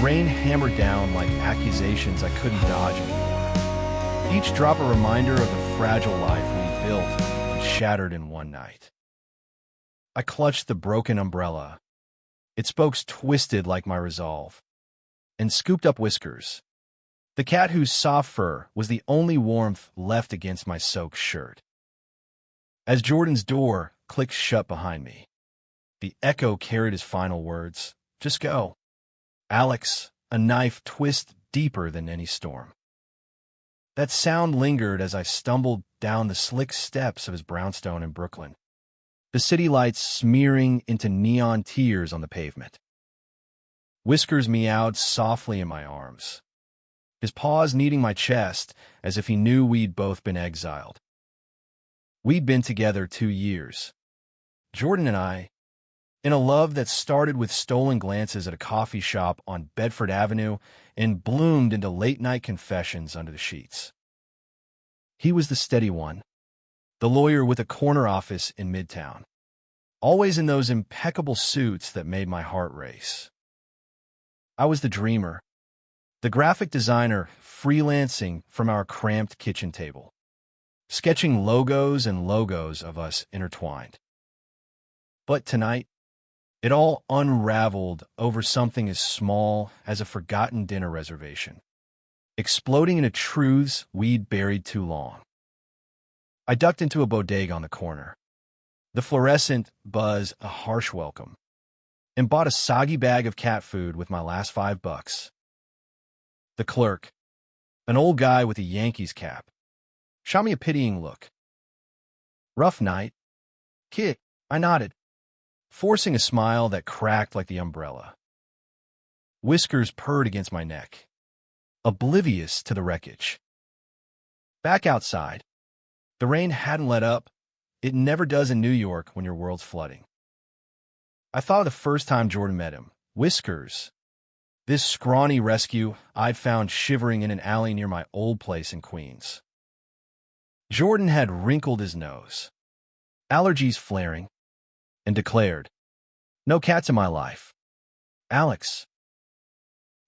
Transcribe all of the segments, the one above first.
rain hammered down like accusations I couldn't dodge anymore. Each drop a reminder of the fragile life we built and shattered in one night. I clutched the broken umbrella, its spokes twisted like my resolve, and scooped up Whiskers, the cat whose soft fur was the only warmth left against my soaked shirt. As Jordan's door clicked shut behind me, the echo carried his final words, "Just go." Alex, a knife twist deeper than any storm. That sound lingered as I stumbled down the slick steps of his brownstone in Brooklyn, the city lights smearing into neon tears on the pavement. Whiskers meowed softly in my arms, his paws kneading my chest as if he knew we'd both been exiled. We'd been together 2 years, Jordan and I, in a love that started with stolen glances at a coffee shop on Bedford Avenue and bloomed into late-night confessions under the sheets. He was the steady one, the lawyer with a corner office in Midtown, always in those impeccable suits that made my heart race. I was the dreamer, the graphic designer freelancing from our cramped kitchen table, sketching logos and logos of us intertwined. But tonight, it all unraveled over something as small as a forgotten dinner reservation, exploding into truths we'd buried too long. I ducked into a bodega on the corner, the fluorescent buzz a harsh welcome, and bought a soggy bag of cat food with my last $5. The clerk, an old guy with a Yankees cap, shot me a pitying look. "Rough night, kid," I nodded, forcing a smile that cracked like the umbrella. Whiskers purred against my neck, oblivious to the wreckage. Back outside, the rain hadn't let up. It never does in New York when your world's flooding. I thought of the first time Jordan met him. Whiskers, this scrawny rescue I'd found shivering in an alley near my old place in Queens. Jordan had wrinkled his nose, allergies flaring, and declared, "No cats in my life. Alex."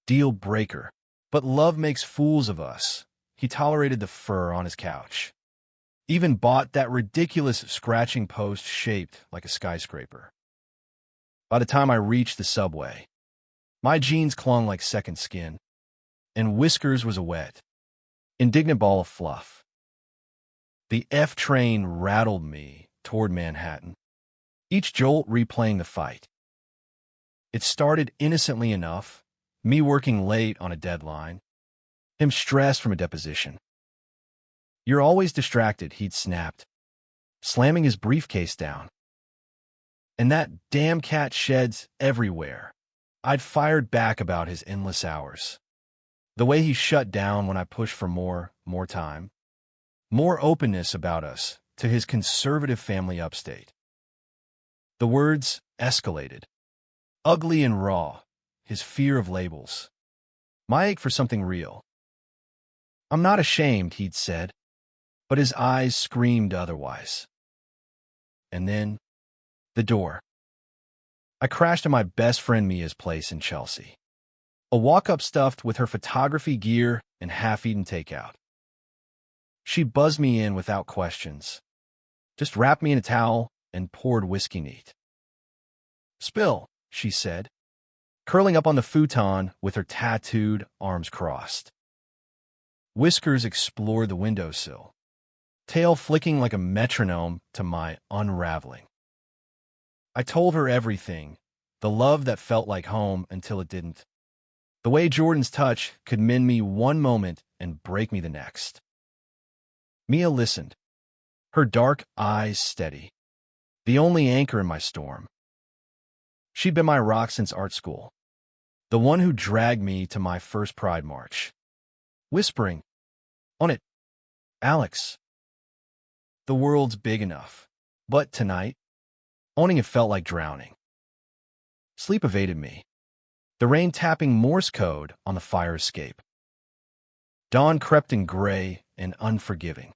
Deal breaker. But love makes fools of us. He tolerated the fur on his couch. Even bought that ridiculous scratching post shaped like a skyscraper. By the time I reached the subway, my jeans clung like second skin, and Whiskers was a wet, indignant ball of fluff. The F train rattled me toward Manhattan, each jolt replaying the fight. It started innocently enough, me working late on a deadline, him stressed from a deposition. "You're always distracted," he'd snapped, slamming his briefcase down. "And that damn cat sheds everywhere." I'd fired back about his endless hours. The way he shut down when I pushed for more time, more openness about us to his conservative family upstate. The words escalated, ugly and raw, his fear of labels, my ache for something real. "I'm not ashamed," he'd said, but his eyes screamed otherwise. And then, the door. I crashed at my best friend Mia's place in Chelsea, a walk-up stuffed with her photography gear and half-eaten takeout. She buzzed me in without questions, just wrapped me in a towel and poured whiskey neat. "Spill," she said, curling up on the futon with her tattooed arms crossed. Whiskers explored the windowsill, tail flicking like a metronome to my unraveling. I told her everything, the love that felt like home until it didn't. The way Jordan's touch could mend me one moment and break me the next. Mia listened, her dark eyes steady, the only anchor in my storm. She'd been my rock since art school, the one who dragged me to my first Pride March, whispering, "On it, Alex." The world's big enough, but tonight, owning it felt like drowning. Sleep evaded me, the rain tapping Morse code on the fire escape. Dawn crept in gray and unforgiving,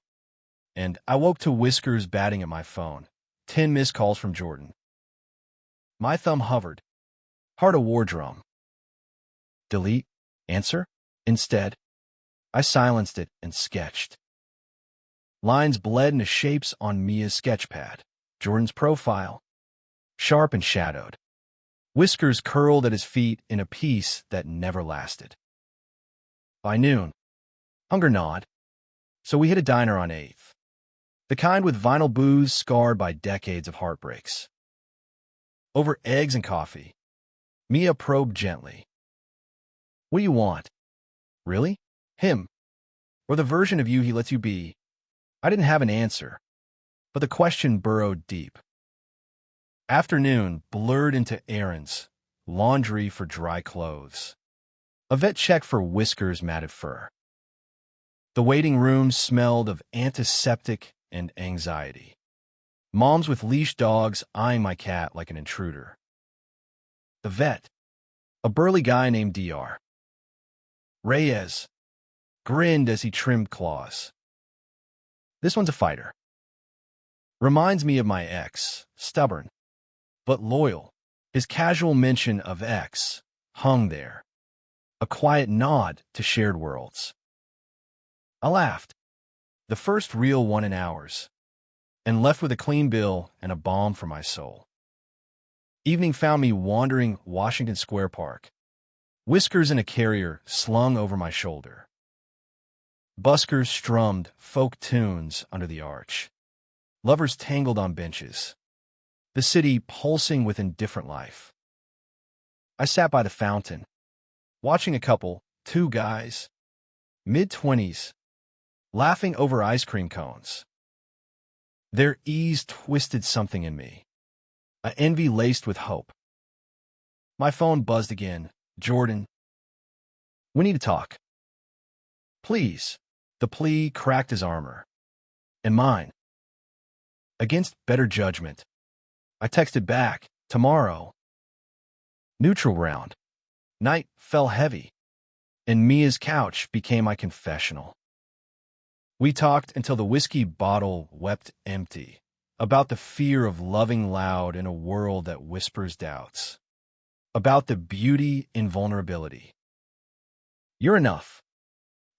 and I woke to Whiskers batting at my phone, 10 missed calls from Jordan. My thumb hovered, heart a war drum. delete, answer. Instead, I silenced it and sketched. Lines bled into shapes on Mia's sketchpad. Jordan's profile, sharp and shadowed. Whiskers curled at his feet in a peace that never lasted. By noon, hunger gnawed, so we hit a diner on 8th. The kind with vinyl booths scarred by decades of heartbreaks. Over eggs and coffee, Mia probed gently. What do you want? Really? Him? Or the version of you he lets you be? I didn't have an answer, but the question burrowed deep. Afternoon blurred into errands, laundry for dry clothes. A vet check for Whiskers' matted fur. The waiting room smelled of antiseptic and anxiety. Moms with leash dogs eyeing my cat like an intruder. The vet, a burly guy named Dr. Reyes, grinned as he trimmed claws. This one's a fighter. Reminds me of my ex, stubborn, but loyal. His casual mention of X hung there, a quiet nod to shared worlds. I laughed, the first real one in hours, and left with a clean bill and a balm for my soul. Evening found me wandering Washington Square Park, Whiskers in a carrier slung over my shoulder. Buskers strummed folk tunes under the arch. Lovers tangled on benches. The city pulsing with indifferent life. I sat by the fountain, watching a couple, 2 guys, mid-20s, laughing over ice cream cones. Their ease twisted something in me, an envy laced with hope. My phone buzzed again. Jordan, we need to talk. Please. The plea cracked his armor. And mine. Against better judgment, I texted back, tomorrow. Neutral round. Night fell heavy, and Mia's couch became my confessional. We talked until the whiskey bottle wept empty, about the fear of loving loud in a world that whispers doubts, about the beauty in vulnerability. You're enough.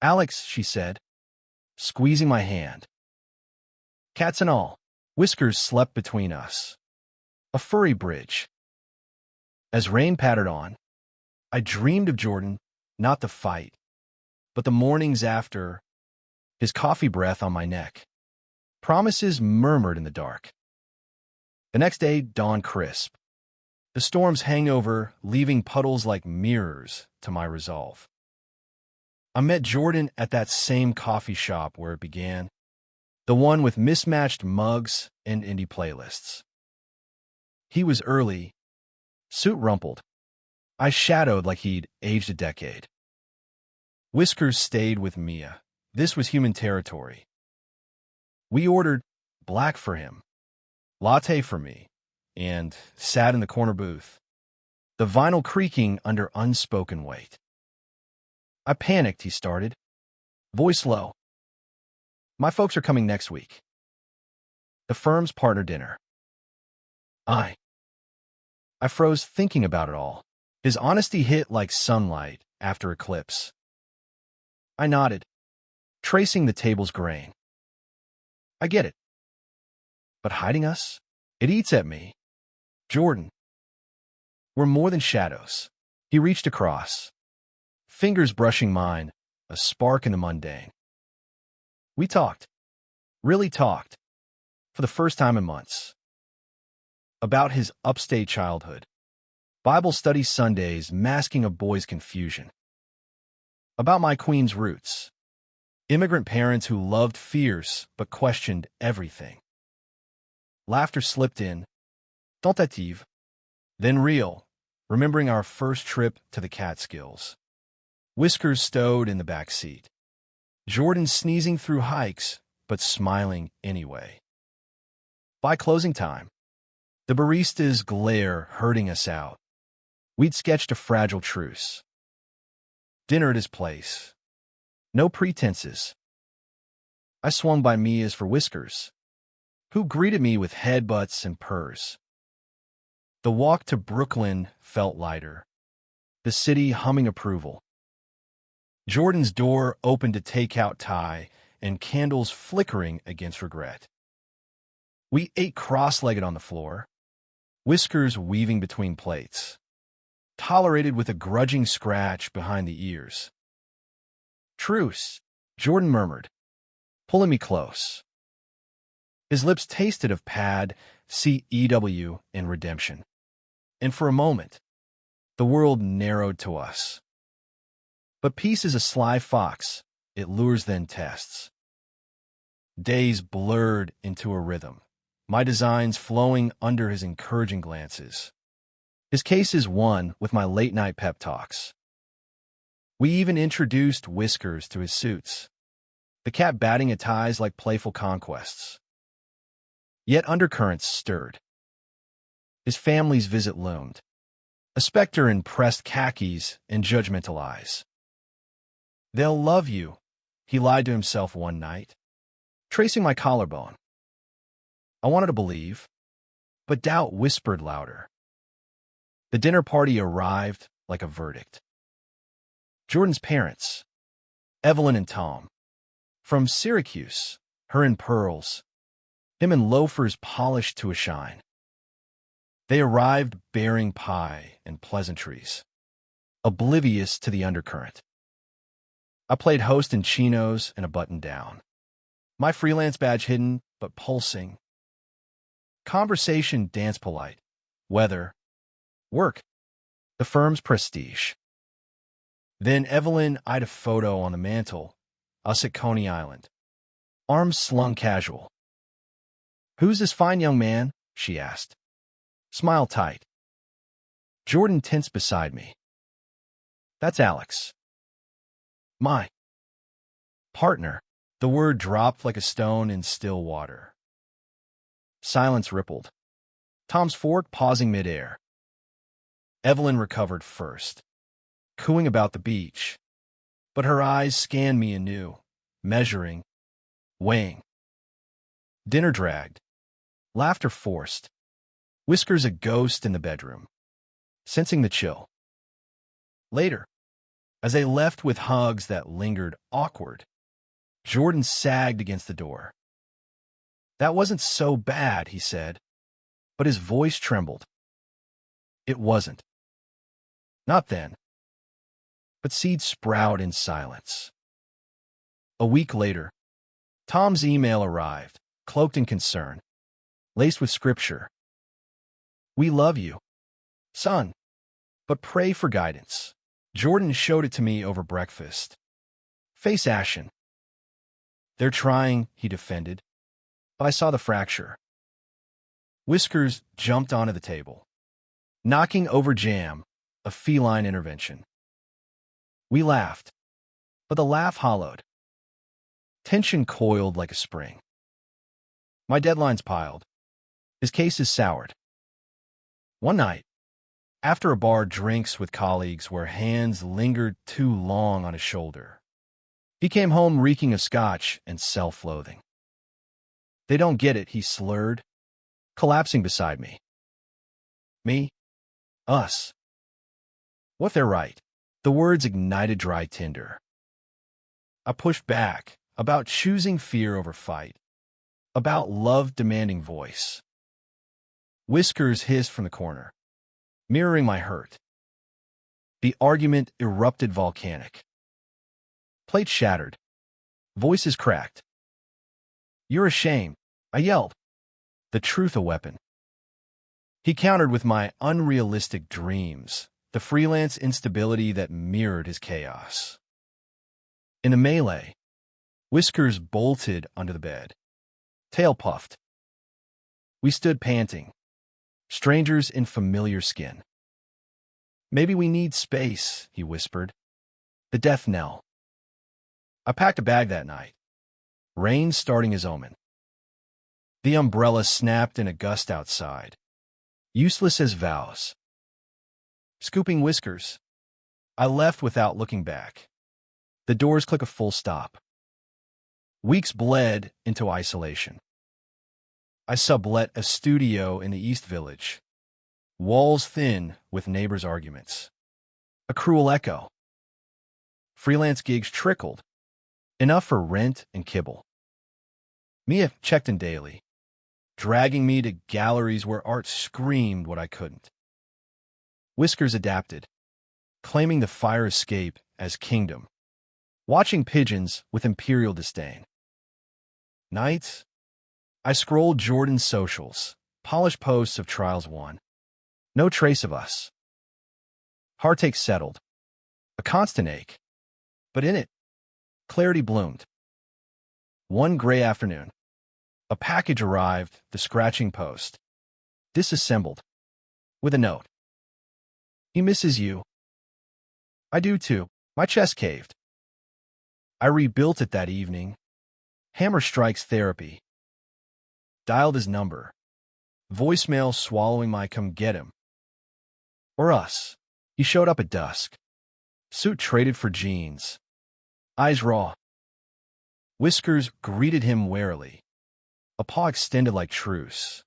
Alex, she said, squeezing my hand. Cats and all, Whiskers slept between us. A furry bridge. As rain pattered on, I dreamed of Jordan, not the fight, but the mornings after, his coffee breath on my neck. Promises murmured in the dark. The next day dawned crisp. The storm's hangover leaving puddles like mirrors to my resolve. I met Jordan at that same coffee shop where it began, the one with mismatched mugs and indie playlists. He was early, suit rumpled. I shadowed like he'd aged a decade. Whiskers stayed with Mia. This was human territory. We ordered black for him, latte for me, and sat in the corner booth, the vinyl creaking under unspoken weight. I panicked, he started, voice low. My folks are coming next week. The firm's partner dinner. I froze thinking about it all. His honesty hit like sunlight after eclipse. I nodded, tracing the table's grain. I get it. But hiding us? It eats at me. Jordan. We're more than shadows. He reached across, fingers brushing mine, a spark in the mundane. We talked, really talked, for the first time in months. About his upstate childhood, Bible study Sundays masking a boy's confusion. About my Queens roots, immigrant parents who loved fierce but questioned everything. Laughter slipped in, tentative, then real, remembering our first trip to the Catskills. Whiskers stowed in the back seat. Jordan sneezing through hikes, but smiling anyway. By closing time, the barista's glare hurting us out. We'd sketched a fragile truce. Dinner at his place. No pretenses. I swung by Mia's for Whiskers, who greeted me with headbutts and purrs. The walk to Brooklyn felt lighter. the city humming approval. Jordan's door opened to take-out Thai and candles flickering against regret. We ate cross-legged on the floor, whiskers weaving between plates, tolerated with a grudging scratch behind the ears. "Truce," Jordan murmured, pulling me close. His lips tasted of pad, CEW, and redemption. And for a moment, the world narrowed to us. But peace is a sly fox. It lures then tests. Days blurred into a rhythm, my designs flowing under his encouraging glances. His cases won with my late-night pep talks. We even introduced whiskers to his suits, the cat batting at ties like playful conquests. Yet undercurrents stirred. His family's visit loomed, a specter in pressed khakis and judgmental eyes. "They'll love you," he lied to himself one night, tracing my collarbone. I wanted to believe, but doubt whispered louder. The dinner party arrived like a verdict. Jordan's parents, Evelyn and Tom, from Syracuse, her in pearls, him in loafers polished to a shine. They arrived bearing pie and pleasantries, oblivious to the undercurrent. I played host in chinos and a button-down, my freelance badge hidden but pulsing. Conversation danced polite, weather, work, the firm's prestige. Then Evelyn eyed a photo on the mantel, us at Coney Island, arms slung casual. "Who's this fine young man?" she asked. Smile tight. Jordan tensed beside me. "That's Alex. My partner." The word dropped like a stone in still water. Silence rippled, Tom's fork pausing midair. Evelyn recovered first, cooing about the beach, but her eyes scanned me anew, measuring, weighing. Dinner dragged, laughter forced, whiskers a ghost in the bedroom, sensing the chill. Later, as they left with hugs that lingered awkward, Jordan sagged against the door. "That wasn't so bad," he said, but his voice trembled. It wasn't. Not then. But seeds sprout in silence. A week later, Tom's email arrived, cloaked in concern, laced with scripture. "We love you, son, but pray for guidance." Jordan showed it to me over breakfast. Face ashen. "They're trying," he defended, but I saw the fracture. Whiskers jumped onto the table, knocking over jam, a feline intervention. We laughed, but the laugh hollowed. Tension coiled like a spring. My deadlines piled. His cases soured. One night, after a bar drinks with colleagues where hands lingered too long on his shoulder, he came home reeking of scotch and self-loathing. "They don't get it," he slurred, collapsing beside me. "Me? Us? What if they're right?" The words ignited dry tinder. I pushed back, about choosing fear over fight, about love demanding voice. Whiskers hissed from the corner, mirroring my hurt. The argument erupted volcanic. Plate shattered. Voices cracked. "You're ashamed," I yelled, the truth a weapon. He countered with my unrealistic dreams, the freelance instability that mirrored his chaos. In a melee, Whiskers bolted under the bed, tail puffed. We stood panting, strangers in familiar skin. "Maybe we need space," he whispered, the death knell. I packed a bag that night, rain starting as omen. The umbrella snapped in a gust outside, useless as vows. Scooping Whiskers, I left without looking back. The doors click a full stop. Weeks bled into isolation. I sublet a studio in the East Village, walls thin with neighbors' arguments. A cruel echo. Freelance gigs trickled, enough for rent and kibble. Mia checked in daily, dragging me to galleries where art screamed what I couldn't. Whiskers adapted, claiming the fire escape as kingdom, watching pigeons with imperial disdain. Nights, I scrolled Jordan's socials, polished posts of Trials 1. No trace of us. Heartache settled, a constant ache, but in it, clarity bloomed. One gray afternoon, a package arrived, the scratching post, disassembled, with a note. He misses you. I do too. My chest caved. I rebuilt it that evening. Hammer strikes therapy. Dialed his number. Voicemail swallowing my come get him. Or us. He showed up at dusk. Suit traded for jeans. Eyes raw. Whiskers greeted him warily. A paw extended like truce.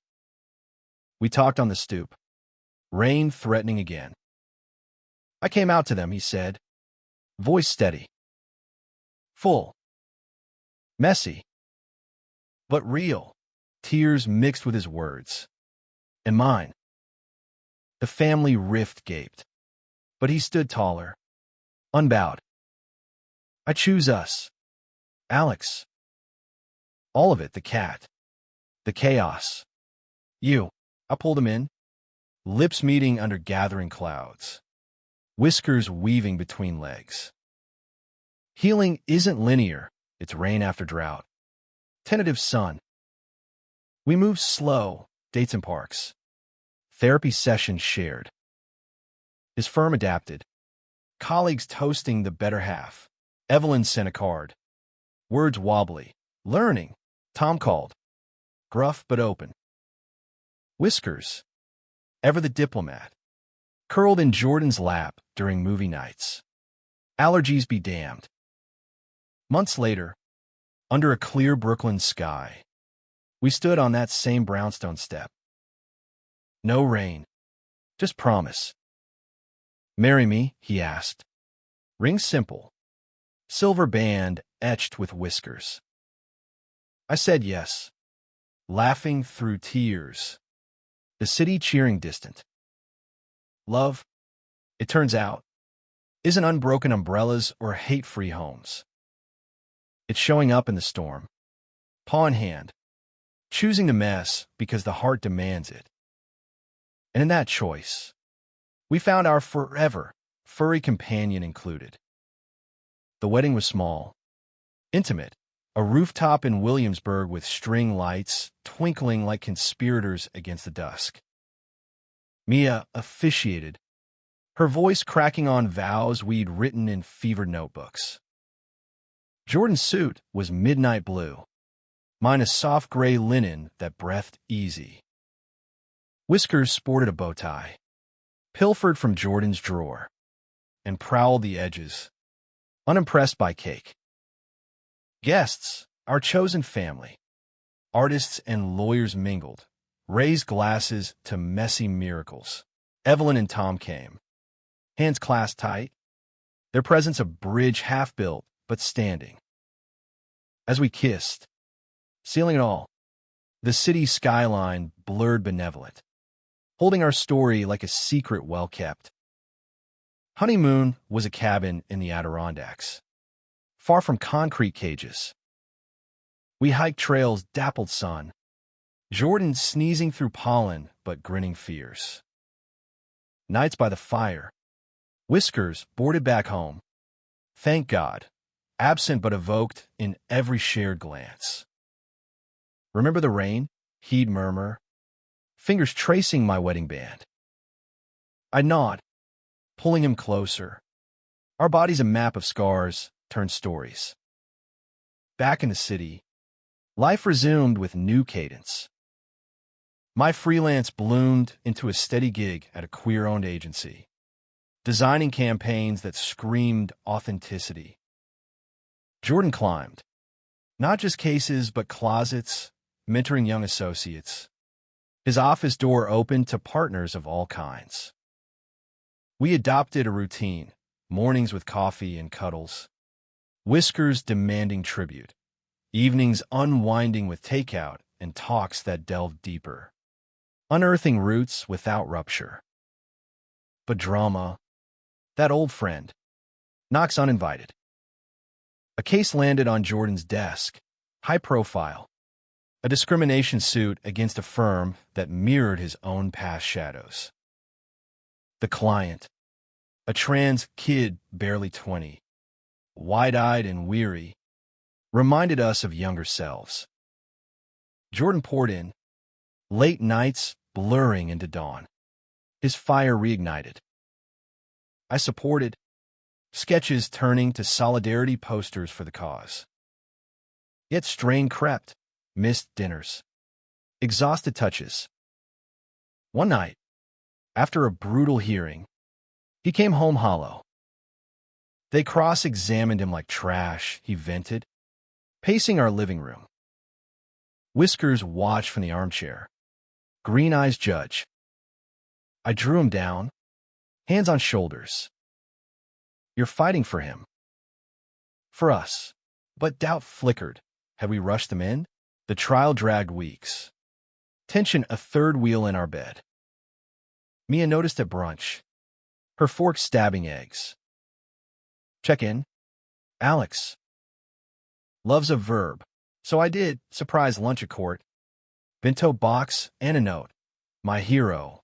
We talked on the stoop. Rain threatening again. I came out to them, he said. Voice steady. Full. Messy. But real. Tears mixed with his words. And mine. The family rift gaped. But he stood taller. Unbowed. I choose us. Alex. All of it, the cat. The chaos. You. I pulled him in. Lips meeting under gathering clouds. Whiskers weaving between legs. Healing isn't linear. It's rain after drought. Tentative sun. We move slow, dates and parks. Therapy sessions shared. His firm adapted. Colleagues toasting the better half. Evelyn sent a card. Words wobbly. Learning. Tom called. Gruff but open. Whiskers. Ever the diplomat. Curled in Jordan's lap during movie nights. Allergies be damned. Months later, under a clear Brooklyn sky, we stood on that same brownstone step. No rain, just promise. Marry me, he asked. Ring simple. Silver band etched with whiskers. I said yes, laughing through tears. The city cheering distant. Love, it turns out, isn't unbroken umbrellas or hate-free homes. It's showing up in the storm, paw in hand, choosing to mess because the heart demands it. And in that choice, we found our forever, furry companion included. The wedding was small, intimate, a rooftop in Williamsburg with string lights twinkling like conspirators against the dusk. Mia officiated, her voice cracking on vows we'd written in fevered notebooks. Jordan's suit was midnight blue, mine a soft gray linen that breathed easy. Whiskers sported a bow tie, pilfered from Jordan's drawer, and prowled the edges, unimpressed by cake. Guests, our chosen family, artists and lawyers mingled, raised glasses to messy miracles. Evelyn and Tom came, hands clasped tight, their presence a bridge half-built but standing. As we kissed, sealing it all, the city skyline blurred benevolent, holding our story like a secret well-kept. Honeymoon was a cabin in the Adirondacks, far from concrete cages. We hiked trails dappled sun, Jordan sneezing through pollen but grinning fierce. Nights by the fire, Whiskers boarded back home. Thank God, absent but evoked in every shared glance. Remember the rain? He'd murmur, fingers tracing my wedding band. I'd nod, pulling him closer. Our bodies a map of scars turned stories. Back in the city, life resumed with new cadence. My freelance bloomed into a steady gig at a queer-owned agency, designing campaigns that screamed authenticity. Jordan climbed, not just cases but closets, mentoring young associates. His office door opened to partners of all kinds. We adopted a routine, mornings with coffee and cuddles, Whiskers demanding tribute, evenings unwinding with takeout and talks that delved deeper, unearthing roots without rupture. But drama, that old friend, knocks uninvited. A case landed on Jordan's desk, high profile, a discrimination suit against a firm that mirrored his own past shadows. The client, a trans kid barely 20, wide-eyed and weary, reminded us of younger selves. Jordan poured in, late nights blurring into dawn. His fire reignited. I supported, sketches turning to solidarity posters for the cause. Yet strain crept, missed dinners, exhausted touches. One night, after a brutal hearing, he came home hollow. They cross-examined him like trash, he vented, pacing our living room. Whiskers watched from the armchair. Green eyes judge. I drew him down, hands on shoulders. You're fighting for him. For us. But doubt flickered. Had we rushed them in? The trial dragged weeks. Tension a third wheel in our bed. Mia noticed at brunch. Her fork stabbing eggs. Check in. Alex. Love's a verb. So I did. Surprise lunch at court. Bento box and a note. My hero.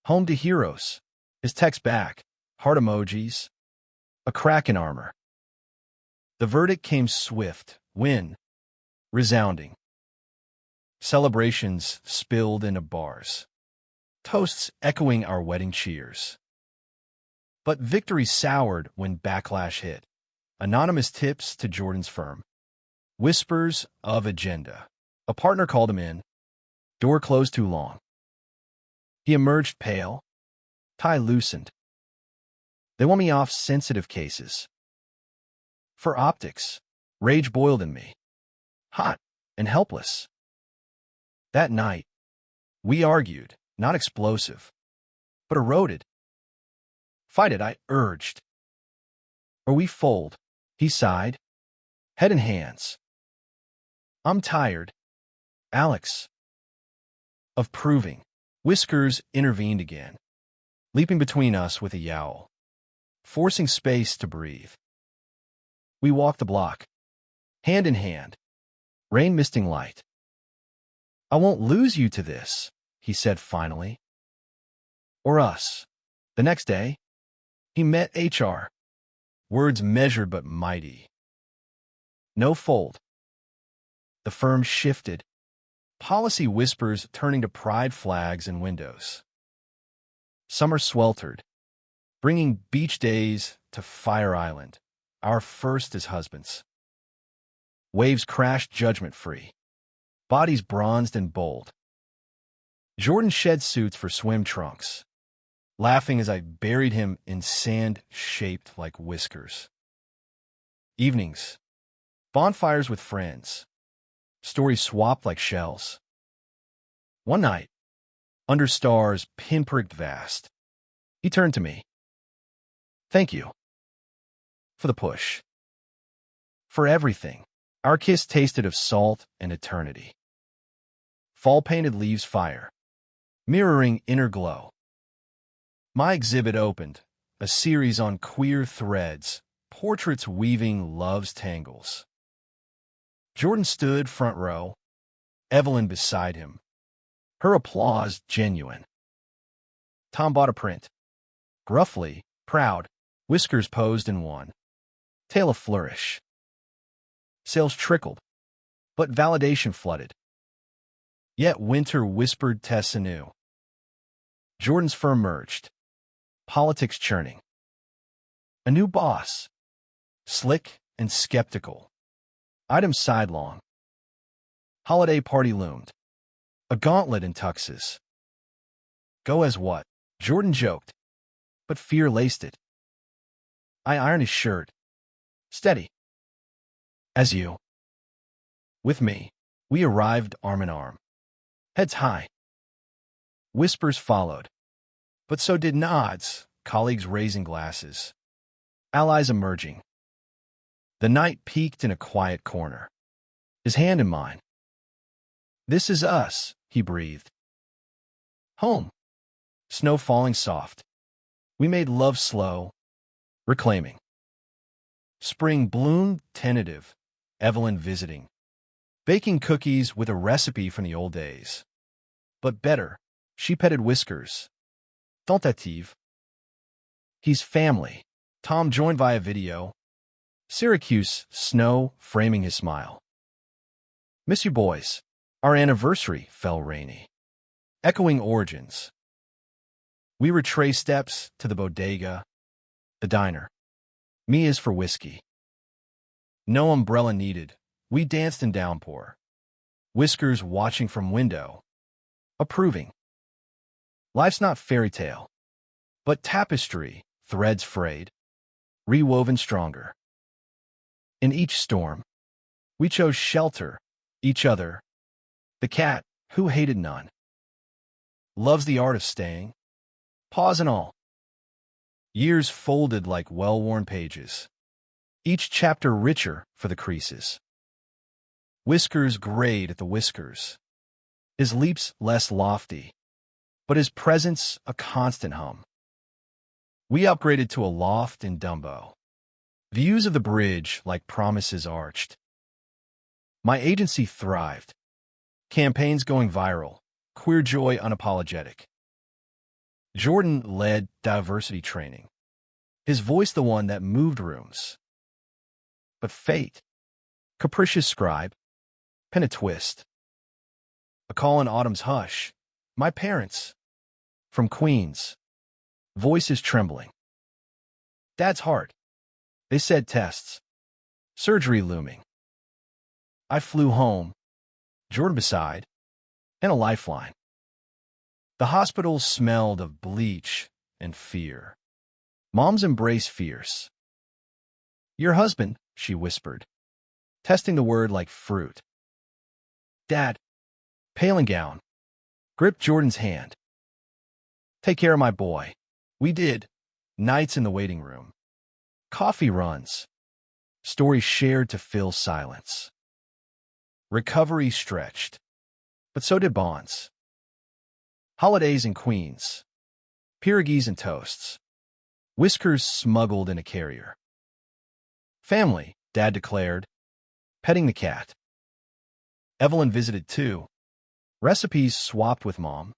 Home to heroes. His text back. Heart emojis. A crack in armor. The verdict came swift. Win. Resounding. Celebrations spilled into bars. Toasts echoing our wedding cheers. But victory soured when backlash hit. Anonymous tips to Jordan's firm. Whispers of agenda. A partner called him in. Door closed too long. He emerged pale. Tie loosened. They want me off sensitive cases. For optics, rage boiled in me. Hot and helpless. That night, we argued, not explosive, but eroded. Fight it, I urged. Or we fold, he sighed, head and hands. I'm tired, Alex, of proving. Whiskers intervened again, leaping between us with a yowl, forcing space to breathe. We walked the block, hand in hand, rain misting light. I won't lose you to this, he said finally. Or us. The next day, he met HR. Words measured but mighty. No fold. The firm shifted. Policy whispers turning to pride flags and windows. Summer sweltered, bringing beach days to Fire Island, our first as husbands. Waves crashed judgment-free, bodies bronzed and bold. Jordan shed suits for swim trunks, laughing as I buried him in sand shaped like whiskers. Evenings, bonfires with friends, stories swapped like shells. One night, under stars pinpricked vast, he turned to me. Thank you. For the push. For everything. Our kiss tasted of salt and eternity. Fall-painted leaves fire, mirroring inner glow. My exhibit opened, a series on queer threads, portraits weaving love's tangles. Jordan stood front row, Evelyn beside him, her applause genuine. Tom bought a print. Gruffly, proud, Whiskers posed in one. Tail a flourish. Sales trickled, but validation flooded. Yet winter whispered tests anew. Jordan's firm merged, politics churning. A new boss, slick and skeptical. Items sidelong. Holiday party loomed. A gauntlet in tuxes. Go as what? Jordan joked, but fear laced it. I ironed his shirt. Steady. As you. With me, we arrived arm in arm. Heads high. Whispers followed, but so did nods, colleagues raising glasses, allies emerging. The knight peeked in a quiet corner, his hand in mine. "This is us," he breathed. "Home." Snow falling soft. We made love slow, reclaiming. Spring bloomed tentative, Evelyn visiting. Baking cookies with a recipe from the old days. But better, she petted Whiskers. Tentative. He's family. Tom joined via video. Syracuse, snow framing his smile. "Miss you boys. Our anniversary fell rainy." Echoing origins. We retrace steps to the bodega, the diner. Me is for whiskey. No umbrella needed. We danced in downpour. Whiskers watching from window, approving. Life's not fairy tale, but tapestry, threads frayed, rewoven stronger. In each storm, we chose shelter, each other, the cat who hated none. Loves the art of staying, pause and all. Years folded like well-worn pages, each chapter richer for the creases. Whiskers grayed at the whiskers, his leaps less lofty, but his presence a constant hum. We upgraded to a loft in Dumbo, views of the bridge like promises arched. My agency thrived, campaigns going viral, queer joy unapologetic. Jordan led diversity training, his voice the one that moved rooms. But fate, capricious scribe, pen a twist. A call in autumn's hush, my parents, from Queens, voices trembling. Dad's heart, they said tests, surgery looming. I flew home, Jordan beside, and a lifeline. The hospital smelled of bleach and fear. Mom's embrace fierce. "Your husband," she whispered, testing the word like fruit. Dad, pale and gown, gripped Jordan's hand. "Take care of my boy." We did. Nights in the waiting room. Coffee runs. Stories shared to fill silence. Recovery stretched, but so did bonds. Holidays in Queens. Pierogies and toasts. Whiskers smuggled in a carrier. Family, Dad declared, petting the cat. Evelyn visited too. Recipes swapped with Mom.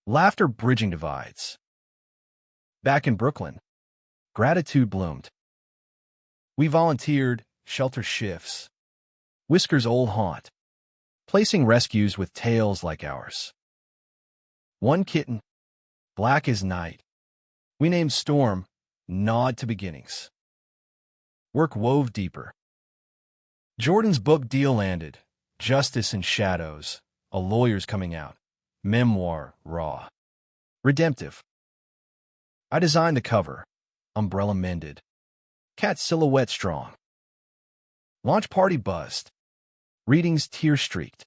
Laughter bridging divides. Back in Brooklyn, gratitude bloomed. We volunteered, shelter shifts. Whiskers' old haunt, placing rescues with tales like ours. One kitten, black as night. We named Storm, nod to beginnings. Work wove deeper. Jordan's book deal landed. Justice in Shadows, a lawyer's coming out. Memoir, raw. Redemptive. I designed the cover. Umbrella mended. Cat silhouette strong. Launch party buzzed. Readings tear-streaked.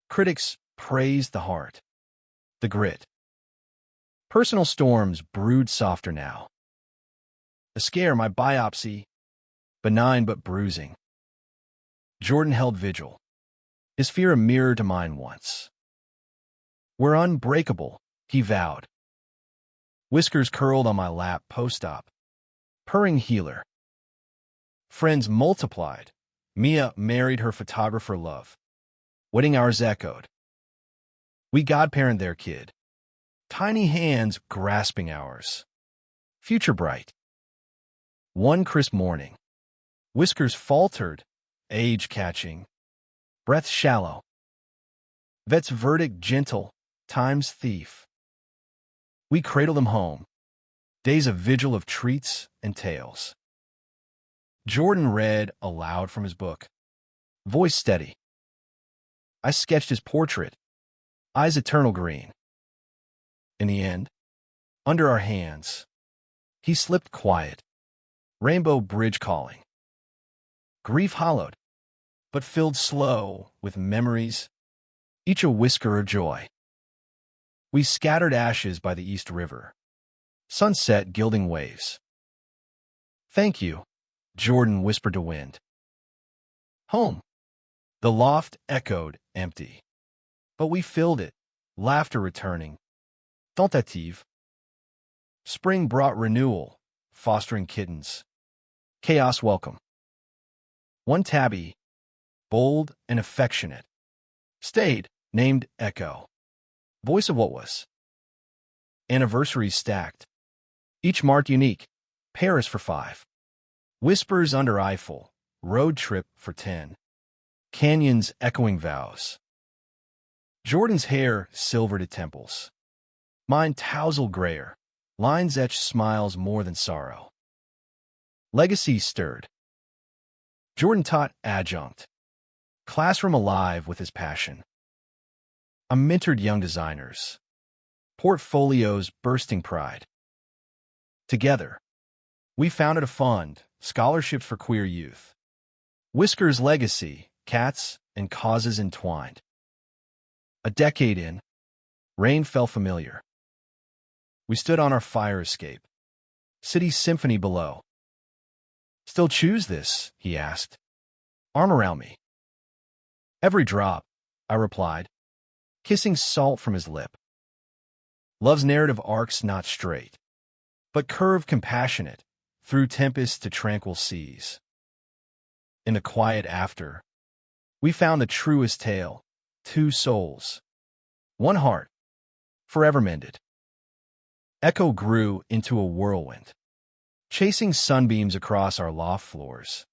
Critics praised the heart. The grit. Personal storms brewed softer now. A scare, my biopsy. Benign but bruising. Jordan held vigil. His fear a mirror to mine once. "We're unbreakable," he vowed. Whiskers curled on my lap post-op. Purring healer. Friends multiplied. Mia married her photographer love. Wedding hours echoed. We godparent their kid. Tiny hands grasping ours. Future bright. One crisp morning. Whiskers faltered, age catching. Breath shallow. Vet's verdict gentle, time's thief. We cradle them home. Days of vigil of treats and tales. Jordan read aloud from his book. Voice steady. I sketched his portrait. Eyes eternal green. In the end, under our hands, he slipped quiet. Rainbow bridge calling. Grief hollowed, but filled slow with memories, each a whisker of joy. We scattered ashes by the East River. Sunset gilding waves. Thank you, Jordan whispered to wind. Home. The loft echoed, empty. But we filled it, laughter returning. Tentative. Spring brought renewal, fostering kittens. Chaos welcome. One tabby, bold and affectionate, stayed, named Echo. Voice of what was. Anniversaries stacked. Each marked unique. Paris for 5. Whispers under Eiffel. Road trip for 10. Canyons echoing vows. Jordan's hair silvered at temples. Mine tousle grayer. Lines etched smiles more than sorrow. Legacy stirred. Jordan taught adjunct. Classroom alive with his passion. I mentored young designers. Portfolios bursting pride. Together, we founded a fund, scholarships for queer youth. Whisker's legacy, cats and causes entwined. A decade in, rain fell familiar. We stood on our fire escape. City symphony below. Still choose this, he asked. Arm around me. Every drop, I replied, kissing salt from his lip. Love's narrative arcs not straight, but curved compassionate, through tempests to tranquil seas. In the quiet after, we found the truest tale, 2 souls, 1 heart, forever mended. Echo grew into a whirlwind, chasing sunbeams across our loft floors,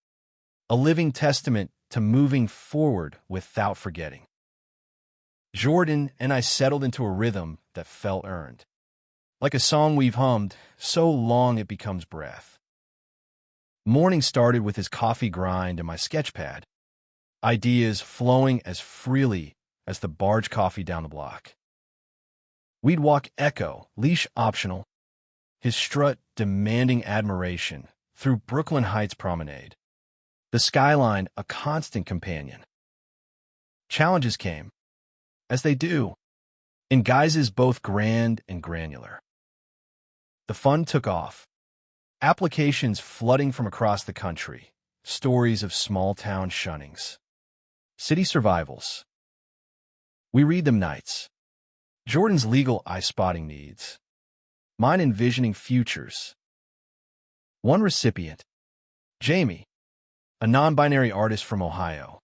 a living testament to moving forward without forgetting. Jordan and I settled into a rhythm that felt earned, like a song we've hummed so long it becomes breath. Morning started with his coffee grind and my sketchpad, ideas flowing as freely as the barge coffee down the block. We'd walk Echo, leash optional, his strut demanding admiration, through Brooklyn Heights Promenade, the skyline a constant companion. Challenges came, as they do, in guises both grand and granular. The fun took off, applications flooding from across the country, stories of small-town shunnings, city survivals. We read them nights. Jordan's legal eye-spotting needs, mine envisioning futures. One recipient, Jamie, a non-binary artist from Ohio,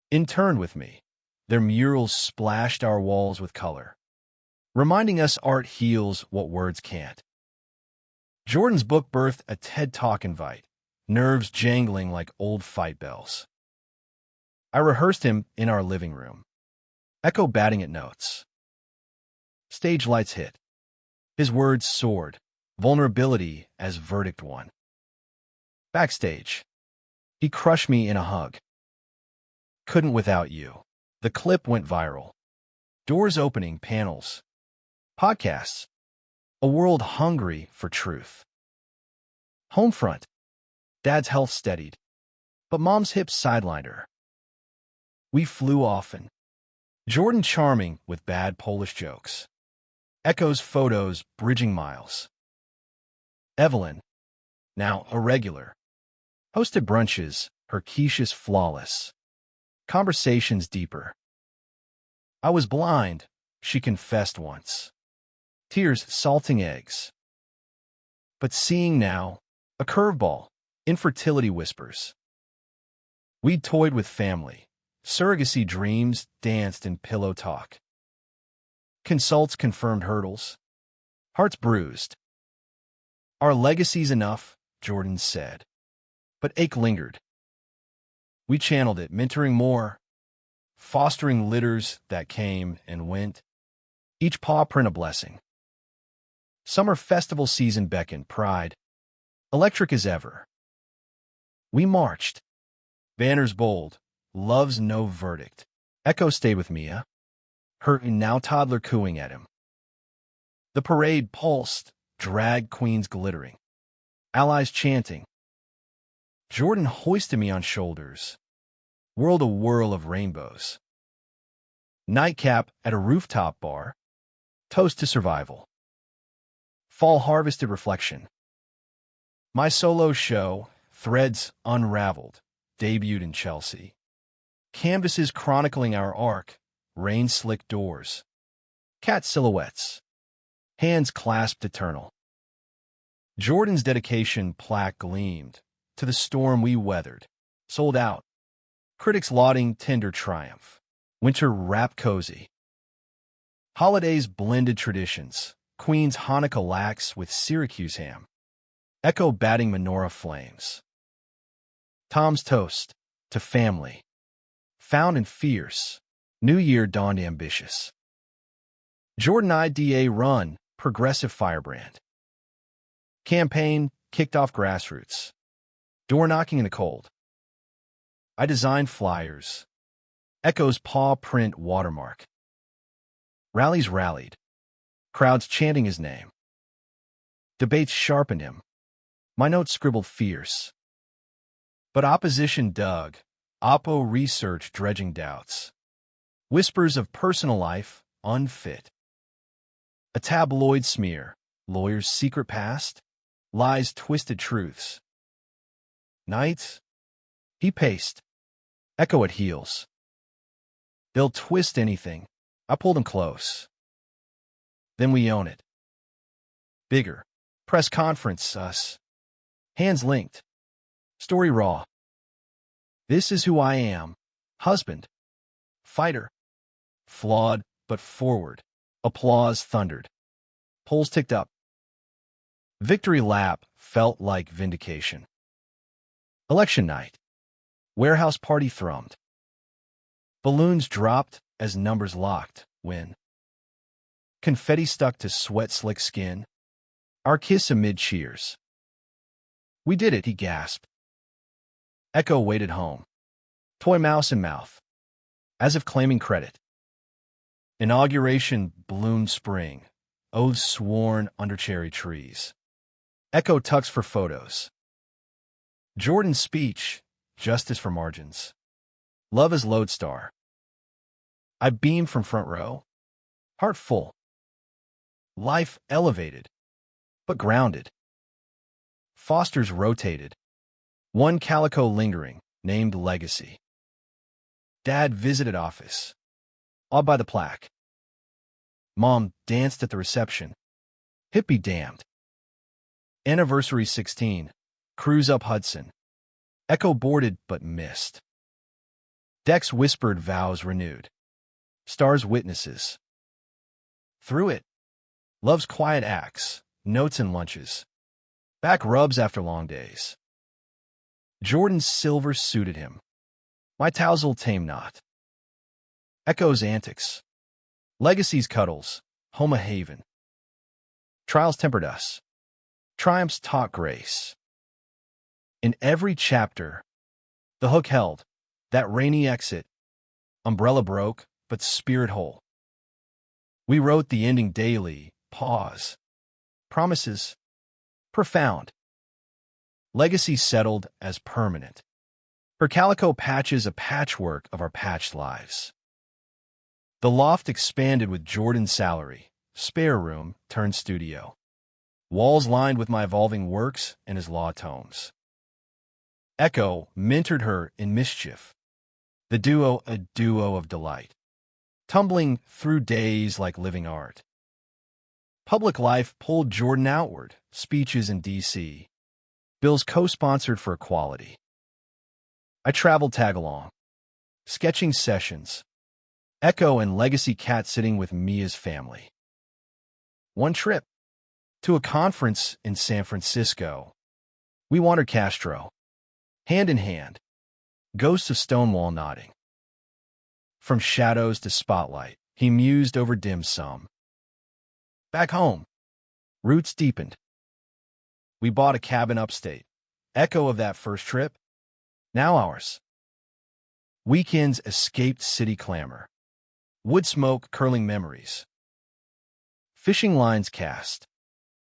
interned with me. Their murals splashed our walls with color, reminding us art heals what words can't. Jordan's book birthed a TED Talk invite, nerves jangling like old fight bells. I rehearsed him in our living room, Echo batting at notes. Stage lights hit. His words soared, vulnerability as verdict won. Backstage, he crushed me in a hug. Couldn't without you. The clip went viral. Doors opening, panels, podcasts, a world hungry for truth. Homefront. Dad's health steadied, but Mom's hips sidelined her. We flew often. Jordan charming with bad Polish jokes. Echo's photos bridging miles. Evelyn, now a regular, hosted brunches, her quiches flawless. Conversations deeper. I was blind, she confessed once. Tears salting eggs. But seeing now, a curveball, infertility whispers. We'd toyed with family, surrogacy dreams danced in pillow talk. Consults confirmed hurdles. Hearts bruised. Our legacy's enough, Jordan said. But ache lingered. We channeled it, mentoring more, fostering litters that came and went, each paw print a blessing. Summer festival season beckoned, pride, electric as ever. We marched. Banners bold, love's no verdict. Echo stayed with Mia, her now toddler cooing at him. The parade pulsed, drag queens glittering, allies chanting. Jordan hoisted me on shoulders, whirled a whirl of rainbows. Nightcap at a rooftop bar, toast to survival. Fall harvested reflection. My solo show, Threads Unraveled, debuted in Chelsea. Canvases chronicling our arc, rain-slicked doors. Cat silhouettes. Hands clasped eternal. Jordan's dedication plaque gleamed. To the storm we weathered. Sold out. Critics lauding tender triumph. Winter wrap cozy. Holidays blended traditions. Queen's Hanukkah lax with Syracuse ham. Echo batting menorah flames. Tom's toast. To family. Found and fierce. New Year dawned ambitious. Jordan IDA run. Progressive firebrand. Campaign kicked off grassroots. Door knocking in the cold. I designed flyers. Echo's paw print watermark. Rallies rallied. Crowds chanting his name. Debates sharpened him. My notes scribbled fierce. But opposition dug. Oppo research dredging doubts. Whispers of personal life unfit. A tabloid smear. Lawyer's secret past. Lies twisted truths. Nights. He paced. Echo at heels. They'll twist anything. I pulled him close. Then we own it. Bigger. Press conference, us. Hands linked. Story raw. This is who I am. Husband. Fighter. Flawed, but forward. Applause thundered. Polls ticked up. Victory lap felt like vindication. Election night. Warehouse party thrummed. Balloons dropped as numbers locked when confetti stuck to sweat-slick skin. Our kiss amid cheers. We did it, he gasped. Echo waited home. Toy mouse in mouth. As if claiming credit. Inauguration bloomed spring. Oaths sworn under cherry trees. Echo tucks for photos. Jordan's speech. Justice for margins. Love as lodestar. I beamed from front row. Heart full. Life elevated, but grounded. Fosters rotated. One calico lingering, named Legacy. Dad visited office. Awed by the plaque. Mom danced at the reception. Hippie damned. Anniversary 16. Cruise up Hudson. Echo boarded but missed. Decks whispered vows renewed. Stars witnesses. Through it. Love's quiet acts, notes and lunches. Back rubs after long days. Jordan's silver suited him. My tousle tame not. Echo's antics. Legacy's cuddles, home a haven. Trials tempered us. Triumphs taught grace. In every chapter, the hook held, that rainy exit. Umbrella broke, but spirit whole. We wrote the ending daily, pause. Promises, profound. Legacy settled as permanent. Her calico patches a patchwork of our patched lives. The loft expanded with Jordan's salary, spare room turned studio. Walls lined with my evolving works and his law tomes. Echo mentored her in mischief. The duo a duo of delight. Tumbling through days like living art. Public life pulled Jordan outward, speeches in D.C. Bills co-sponsored for equality. I traveled tag-along. Sketching sessions. Echo and Legacy cat sitting with Mia's family. One trip. To a conference in San Francisco. We wandered Castro. Hand in hand. Ghosts of Stonewall nodding. From shadows to spotlight, he mused over dim sum. Back home. Roots deepened. We bought a cabin upstate. Echo of that first trip. Now ours. Weekends escaped city clamor. Wood smoke curling memories. Fishing lines cast.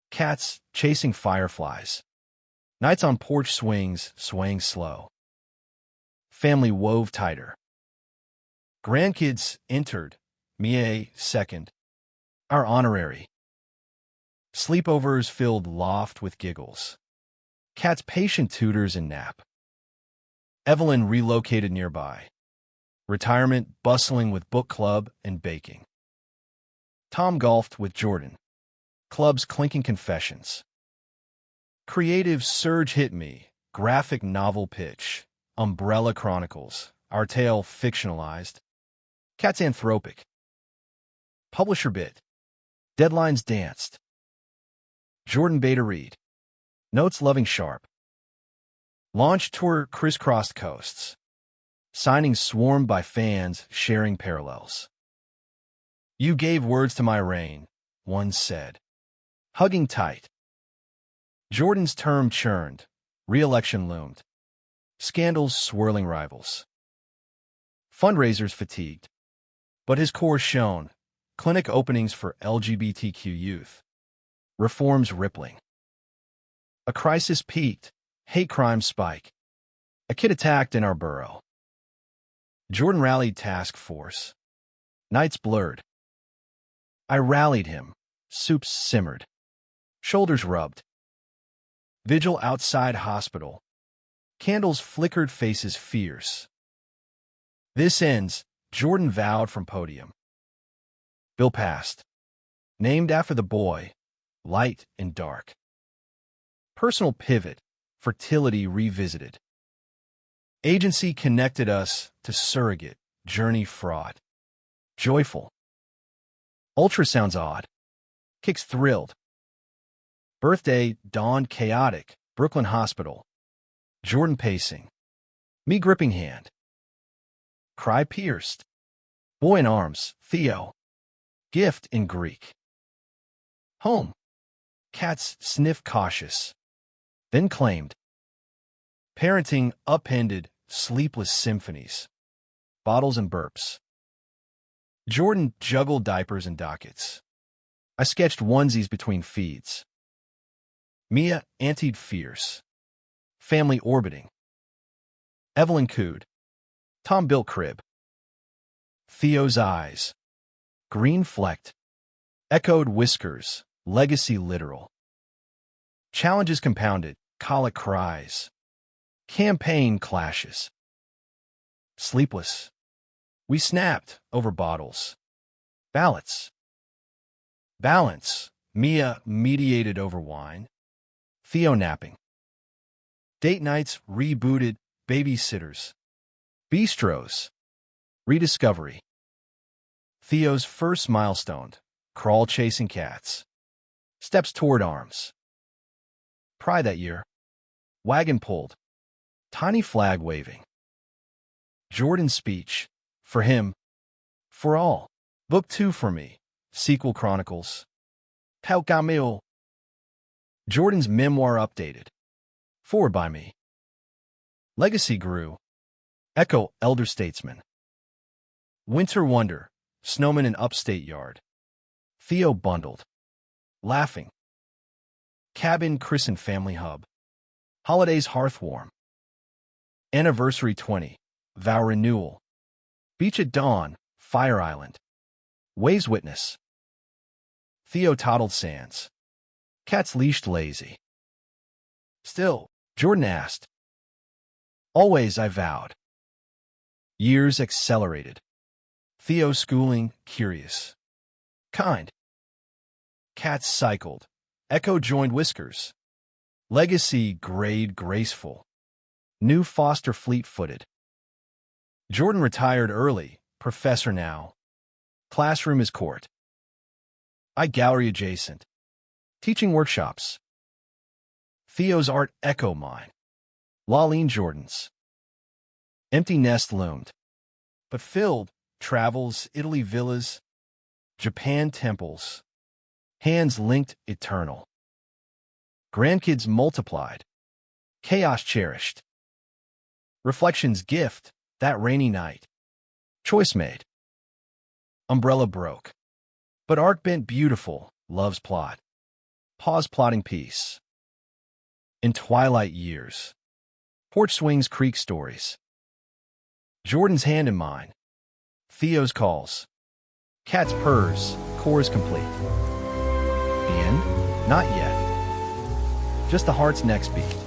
Cats chasing fireflies. Nights on porch swings swaying slow. Family wove tighter. Grandkids entered. Mie second. Our honorary. Sleepovers filled loft with giggles. Cat's patient tutors and nap. Evelyn relocated nearby. Retirement bustling with book club and baking. Tom golfed with Jordan. Clubs clinking confessions. Creative surge hit me. Graphic novel pitch. Umbrella Chronicles. Our tale fictionalized. Cat's anthropic. Publisher bit. Deadlines danced. Jordan beta read. Notes loving sharp. Launch tour crisscrossed coasts. Signings swarmed by fans sharing parallels. You gave words to my reign, one said. Hugging tight. Jordan's term churned. Re-election loomed. Scandals swirling rivals. Fundraisers fatigued. But his core shone. Clinic openings for LGBTQ youth. Reforms rippling. A crisis peaked. Hate crimes spike. A kid attacked in our borough. Jordan rallied task force. Nights blurred. I rallied him. Soups simmered. Shoulders rubbed. Vigil outside hospital. Candles flickered, faces fierce. This ends, Jordan vowed from podium. Bill passed. Named after the boy, light and dark. Personal pivot, fertility revisited. Agency connected us to surrogate, journey fraught. Joyful. Ultrasounds odd. Kicks thrilled. Birthday dawned chaotic, Brooklyn Hospital. Jordan pacing. Me gripping hand. Cry pierced. Boy in arms, Theo. Gift in Greek. Home. Cats sniff cautious. Then claimed. Parenting upended, sleepless symphonies. Bottles and burps. Jordan juggled diapers and dockets. I sketched onesies between feeds. Mia antied fierce. Family orbiting. Evelyn cooed. Tom built crib. Theo's eyes. Green flecked. Echoed whiskers. Legacy literal. Challenges compounded. Colic cries. Campaign clashes. Sleepless. We snapped over bottles. Ballots. Balance. Mia mediated over wine. Theo napping. Date nights rebooted. Babysitters. Bistros. Rediscovery. Theo's first milestone. Crawl chasing cats. Steps toward arms. Pride that year. Wagon pulled. Tiny flag waving. Jordan's speech. For him. For all. Book 2 for me. Sequel chronicles. Tau Camille. Jordan's memoir updated. Forward by me. Legacy grew. Echo elder statesman. Winter wonder. Snowman in upstate yard. Theo bundled. Laughing. Cabin christened family hub. Holidays hearth warm. Anniversary 20. Vow renewal. Beach at dawn. Fire island. Waves witness. Theo toddled sands. Cats leashed lazy. Still, Jordan asked. Always I vowed. Years accelerated. Theo schooling, curious. Kind. Cats cycled. Echo joined whiskers. Legacy grade graceful. New foster fleet-footed. Jordan retired early, professor now. Classroom is court. I gallery adjacent. Teaching workshops. Theo's art echo mine. Laline Jordan's. Empty nest loomed. But filled, travels, Italy villas, Japan temples. Hands linked, eternal. Grandkids multiplied. Chaos cherished. Reflections gift, that rainy night. Choice made. Umbrella broke. But arc bent beautiful, love's plot. Pause plotting peace. In twilight years. Porch swings creak stories. Jordan's hand in mine. Theo's calls. Cat's purrs, chorus complete. The end? Not yet. Just the heart's next beat.